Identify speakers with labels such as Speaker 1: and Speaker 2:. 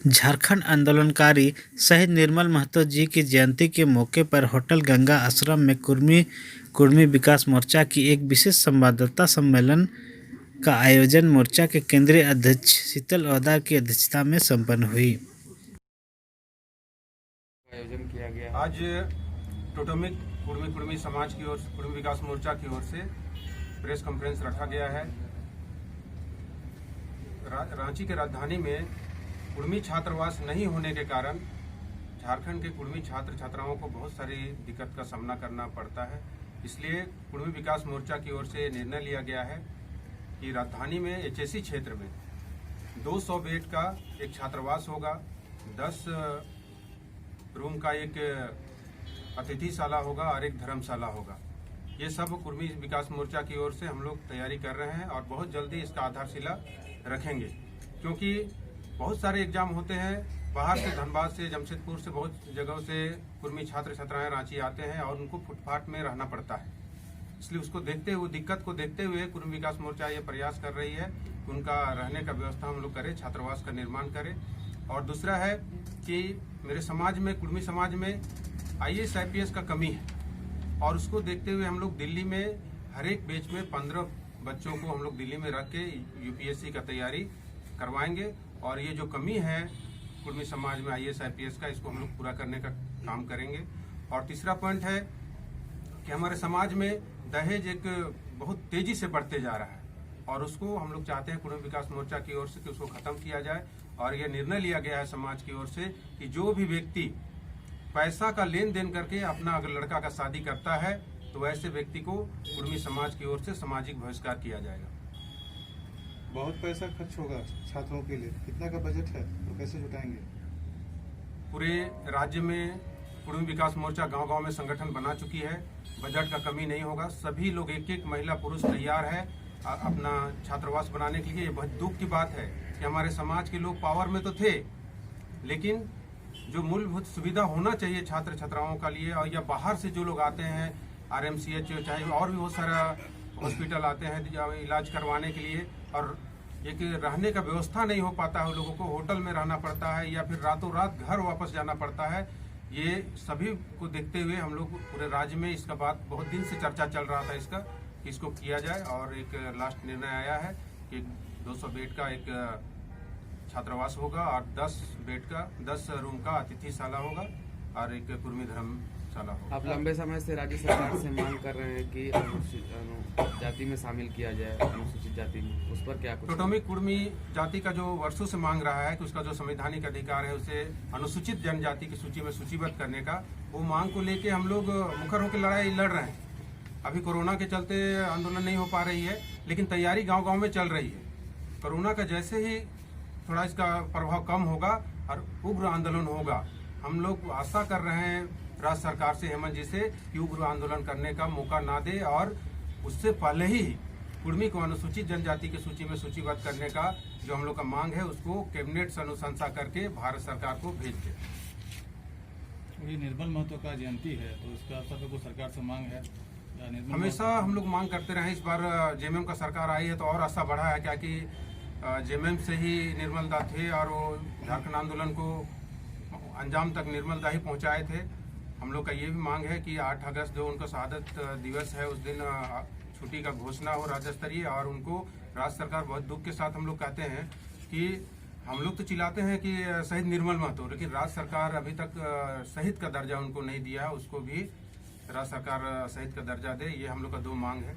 Speaker 1: झारखंड आंदोलनकारी शहीद निर्मल महतो जी की जयंती के मौके पर होटल गंगा आश्रम में कुर्मी विकास मोर्चा की एक विशेष संवाददाता सम्मेलन का आयोजन मोर्चा के केंद्रीय अध्यक्ष शीतल ओहदार की अध्यक्षता में संपन्न हुई।
Speaker 2: आयोजन किया गया
Speaker 3: आज टोटोमिक कुर्मी समाज की ओर कुर्मी विकास मोर्चा की ओर से प्रेस कॉन्फ्रेंस रखा गया है। रांची के राजधानी में कुर्मी छात्रावास नहीं होने के कारण झारखंड के कुर्मी छात्र छात्राओं को बहुत सारी दिक्कत का सामना करना पड़ता है। इसलिए कुर्मी विकास मोर्चा की ओर से निर्णय लिया गया है कि राजधानी में एचएसी क्षेत्र में 200 बेड का एक छात्रावास होगा, 10 रूम का एक अतिथिशाला होगा और एक धर्मशाला होगा। ये सब कुर्मी विकास मोर्चा की ओर से हम लोग तैयारी कर रहे हैं और बहुत जल्दी इसका आधारशिला रखेंगे, क्योंकि बहुत सारे एग्जाम होते हैं बाहर से, धनबाद से, जमशेदपुर से, बहुत जगहों से कुर्मी छात्र छात्राएं रांची आते हैं और उनको फुटपाथ में रहना पड़ता है। इसलिए उसको देखते हुए, दिक्कत को देखते हुए कुर्मी विकास मोर्चा ये प्रयास कर रही है कि उनका रहने का व्यवस्था हम लोग करें, छात्रावास का निर्माण करें। और दूसरा है कि मेरे समाज में, कुर्मी समाज में IAS IPS का कमी है और उसको देखते हुए हम लोग दिल्ली में हर एक बैच में 15 बच्चों को हम लोग दिल्ली में रख के UPSC का तैयारी करवाएंगे और ये जो कमी है कुर्मी समाज में IAS IPS का, इसको हम लोग पूरा करने का काम करेंगे। और तीसरा पॉइंट है कि हमारे समाज में दहेज एक बहुत तेजी से बढ़ते जा रहा है और उसको हम लोग चाहते हैं कुर्मी विकास मोर्चा की ओर से कि उसको खत्म किया जाए। और यह निर्णय लिया गया है समाज की ओर से कि जो भी व्यक्ति पैसा का लेन देन करके अपना अगर लड़का का शादी करता है तो ऐसे व्यक्ति को कुर्मी समाज की ओर से सामाजिक बहिष्कार किया जाएगा।
Speaker 4: बहुत पैसा खर्च होगा छात्रों के लिए, कितना का बजट है तो कैसे जुटाएंगे?
Speaker 3: पूरे राज्य में कुर्मी विकास मोर्चा गांव-गांव में संगठन बना चुकी है, बजट का कमी नहीं होगा। सभी लोग, एक महिला पुरुष तैयार है अपना छात्रावास बनाने के लिए। ये बहुत दुख की बात है कि हमारे समाज के लोग पावर में तो थे, लेकिन जो मूलभूत सुविधा होना चाहिए छात्र छात्राओं का लिए, और या बाहर से जो लोग आते हैं RMCH चाहे और भी बहुत सारा हॉस्पिटल आते हैं इलाज करवाने के लिए, और एक रहने का व्यवस्था नहीं हो पाता है, लोगों को होटल में रहना पड़ता है या फिर रातों रात घर वापस जाना पड़ता है। ये सभी को देखते हुए हम लोग पूरे राज्य में इसका बात बहुत दिन से चर्चा चल रहा था इसका कि इसको किया जाए, और एक लास्ट निर्णय आया है कि 200 बेड का एक छात्रावास होगा और 10 रूम का अतिथिशाला होगा और एक कुर्मी धर्मशाला होगा।
Speaker 2: आप लंबे समय से राज्य सरकार से मांग कर रहे हैं कि अनुसूचित जाति में शामिल किया जाए, अनुसूचित जाति में, उस पर क्या कुछ?
Speaker 3: टोटोमिक कुर्मी जाति का जो वर्षों से मांग रहा है कि उसका जो संवैधानिक अधिकार है उसे अनुसूचित जनजाति की सूची में सूचीबद्ध करने का, वो मांग को लेके हम लोग मुखर होकर लड़ाई लड़ रहे हैं। अभी कोरोना के चलते आंदोलन नहीं हो पा रही है, लेकिन तैयारी गाँव-गाँव में चल रही है। कोरोना का जैसे ही थोड़ा इसका प्रभाव कम होगा और उग्र आंदोलन होगा, हम लोग आशा कर रहे हैं राज्य सरकार से, हेमंत जी से, कि उग्र आंदोलन करने का मौका ना दे और उससे पहले ही कुर्मी को अनुसूचित जनजाति की सूची में सूचीबद्ध करने का जो हम लोग का मांग है उसको कैबिनेट से अनुशंसा करके भारत सरकार को भेज दे।
Speaker 4: ये निर्मल महतो का जयंती है तो इसका अवसर पर सरकार से मांग है?
Speaker 3: हमेशा हम लोग मांग करते रहे, इस बार JMM का सरकार आई है तो और आशा बढ़ा है, क्या कि JMM से ही निर्मल दा थे और वो झारखंड आंदोलन को अंजाम तक निर्मल दा ही पहुँचाए थे। हम लोग का ये भी मांग है कि 8 अगस्त जो उनका शहादत दिवस है उस दिन छुट्टी का घोषणा हो राज्य स्तरीय, और उनको राज्य सरकार, बहुत दुख के साथ हम लोग कहते हैं कि हम लोग तो चिल्लाते हैं कि शहीद निर्मल महतो, लेकिन राज्य सरकार अभी तक शहीद का दर्जा उनको नहीं दिया है, उसको भी राज्य सरकार शहीद का दर्जा दे। ये हम लोग का 2 मांग है।